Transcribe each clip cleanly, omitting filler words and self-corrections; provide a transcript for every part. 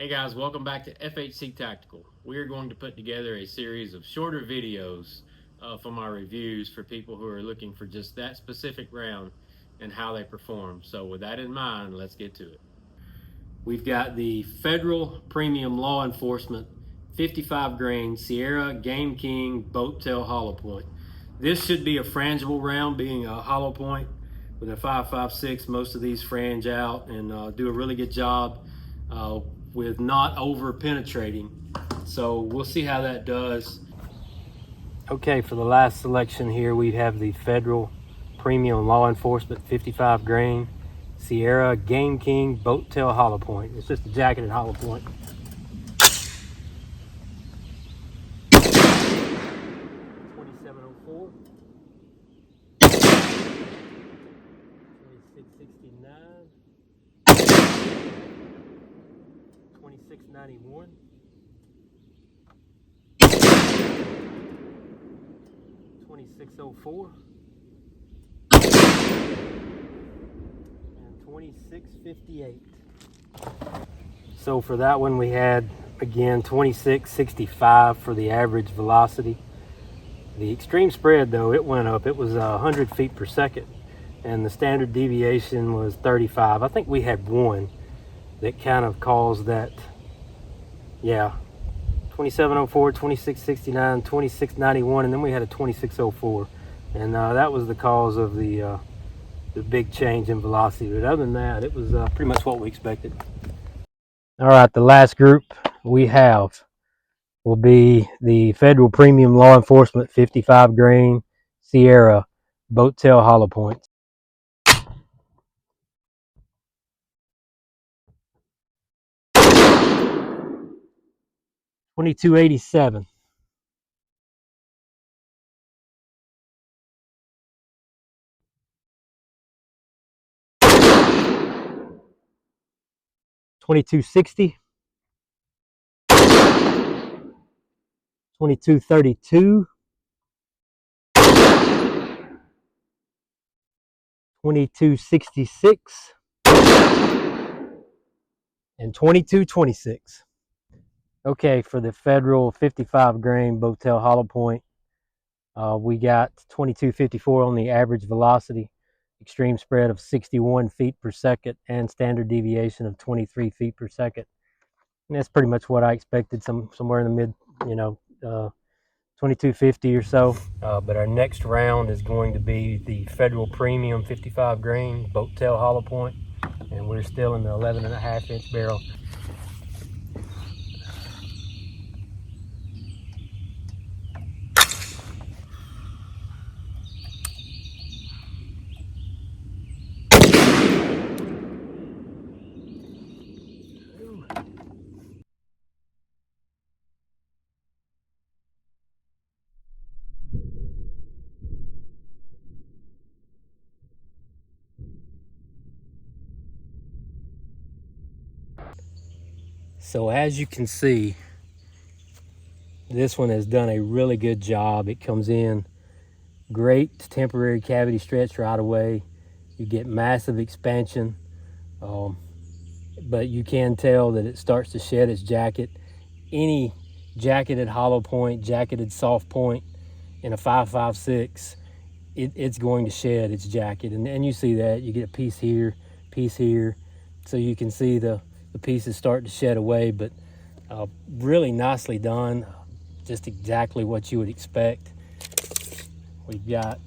Hey guys, welcome back to FHC Tactical. We are going to put together a series of shorter videos from our reviews for people who are looking for just that specific round and how they perform. So with that in mind, let's get to it. We've got the Federal Premium Law Enforcement 55 grain Sierra Game King Boat Tail Hollow Point. This should be a frangible round, being a hollow point with a 5.56. Most of these frange out and do a really good job with not over penetrating. So we'll see how that does. Okay, for the last selection here, we have the Federal Premium Law Enforcement 55 grain Sierra Game King Boat Tail Hollow Point. It's just a jacketed hollow point. 2704, 2669, 2691, 2604, and 2658. So for that one, we had again 2665 for the average velocity. The extreme spread, though, it went up. It was 100 feet per second, and the standard deviation was 35. I think we had one that kind of caused that. Yeah, 2704, 2669, 2691, and then we had a 2604, and that was the cause of the big change in velocity. But other than that, it was pretty much what we expected. All right, the last group we have will be the Federal Premium Law Enforcement 55 grain Sierra Boat Tail Hollow Point. 2287. 2260. 2232. 2266. And 2226. Okay, for the Federal 55 grain Boat Tail Hollow Point, we got 2254 on the average velocity, extreme spread of 61 feet per second, and standard deviation of 23 feet per second. And that's pretty much what I expected, somewhere in the mid, 2250 or so. But our next round is going to be the Federal Premium 55 grain Boat Tail Hollow Point, and we're still in the 11.5-inch barrel. So as you can see, this one has done a really good job. It comes in great temporary cavity stretch right away. You get massive expansion, but you can tell that it starts to shed its jacket. Any jacketed hollow point, jacketed soft point in a 5.56, it's going to shed its jacket, and you see that. You get a piece here, so you can see the pieces start to shed away, but really nicely done, just exactly what you would expect. We've got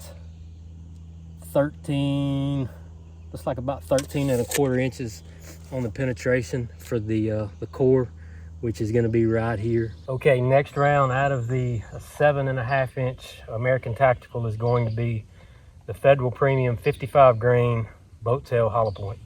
13, looks like about 13.25 inches on the penetration for the core, which is going to be right here. Okay, next round out of the 7.5-inch American Tactical is going to be the Federal Premium 55 grain Boat Tail Hollow Point.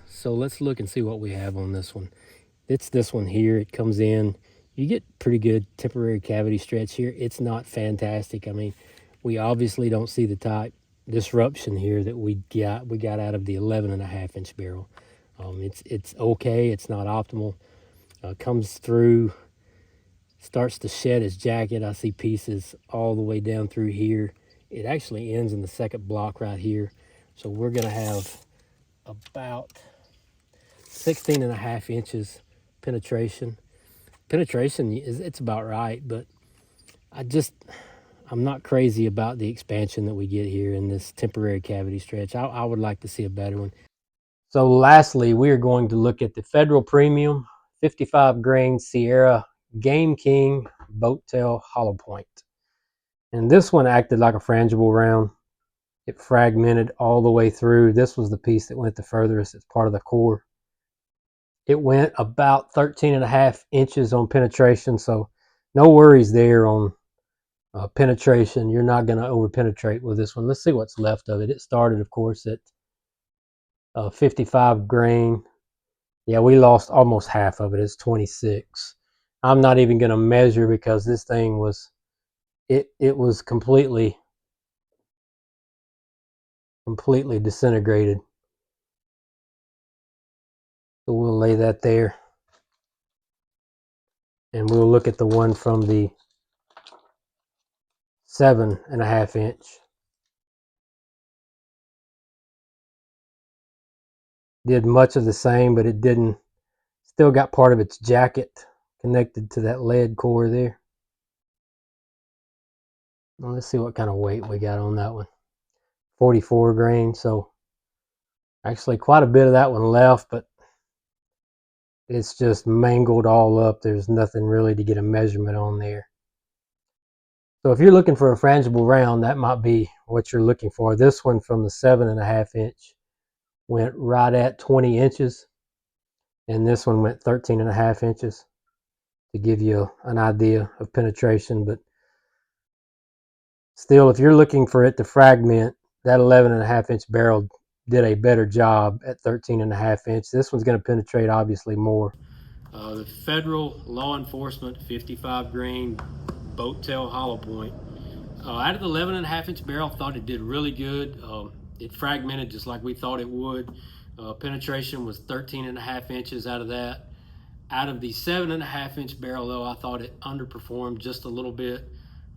So let's look and see what we have on this one. It's this one here. It comes in, you get pretty good temporary cavity stretch here. It's not fantastic. I mean, we obviously don't see the type disruption here that we got out of the 11.5-inch barrel. It's okay. It's not optimal. Comes through, starts to shed his jacket. I see pieces all the way down through here. It actually ends in the second block right here. So we're gonna have about 16 and a half inches penetration. Penetration is it's about right, but I just I'm not crazy about the expansion that we get here in this temporary cavity stretch. I would like to see a better one. So lastly, we are going to look at the Federal Premium 55 grain Sierra Game King Boat Tail Hollow Point. And this one acted like a frangible round. It fragmented all the way through. This was the piece that went the furthest. It's part of the core. It went about 13 and a half inches on penetration, so no worries there on penetration. You're not going to over penetrate with this one. Let's see what's left of it. It started, of course, at 55 grain. Yeah, we lost almost half of it. It's 26. I'm not even going to measure because this thing was it was completely disintegrated. So we'll lay that there, and we'll look at the one from the 7.5 inch. Did much of the same, but it didn't. Still got part of its jacket connected to that lead core there. Well, let's see what kind of weight we got on that one. 44 grain, so actually quite a bit of that one left, but it's just mangled all up. There's nothing really to get a measurement on there. So if you're looking for a frangible round, that might be what you're looking for. This one from the 7.5 inch went right at 20 inches, and this one went 13.5 inches to give you an idea of penetration. But still, if you're looking for it to fragment, that 11.5 inch barrel did a better job at 13.5 inch. This one's going to penetrate obviously more. The federal law enforcement 55 grain boat tail hollow point. Out of the 11.5 inch barrel, thought it did really good. It fragmented just like we thought it would. Penetration was 13.5 inches out of that. Out of the 7.5 inch barrel, though, I thought it underperformed just a little bit.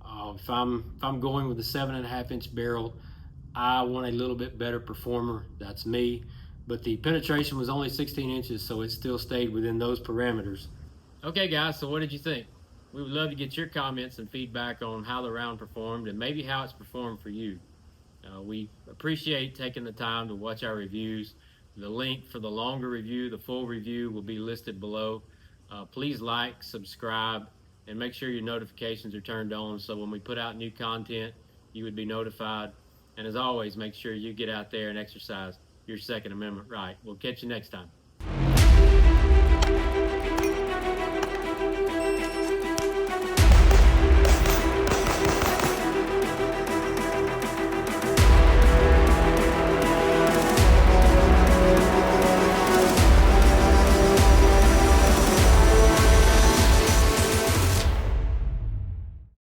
If I'm going with the 7.5 inch barrel, I want a little bit better performer. That's me. But the penetration was only 16 inches, so it still stayed within those parameters. Okay, guys, so what did you think? We would love to get your comments and feedback on how the round performed and maybe how it's performed for you. We appreciate taking the time to watch our reviews. The link for the longer review, the full review, will be listed below. Please like, subscribe, and make sure your notifications are turned on so when we put out new content, you would be notified. And as always, make sure you get out there and exercise your Second Amendment right. We'll catch you next time.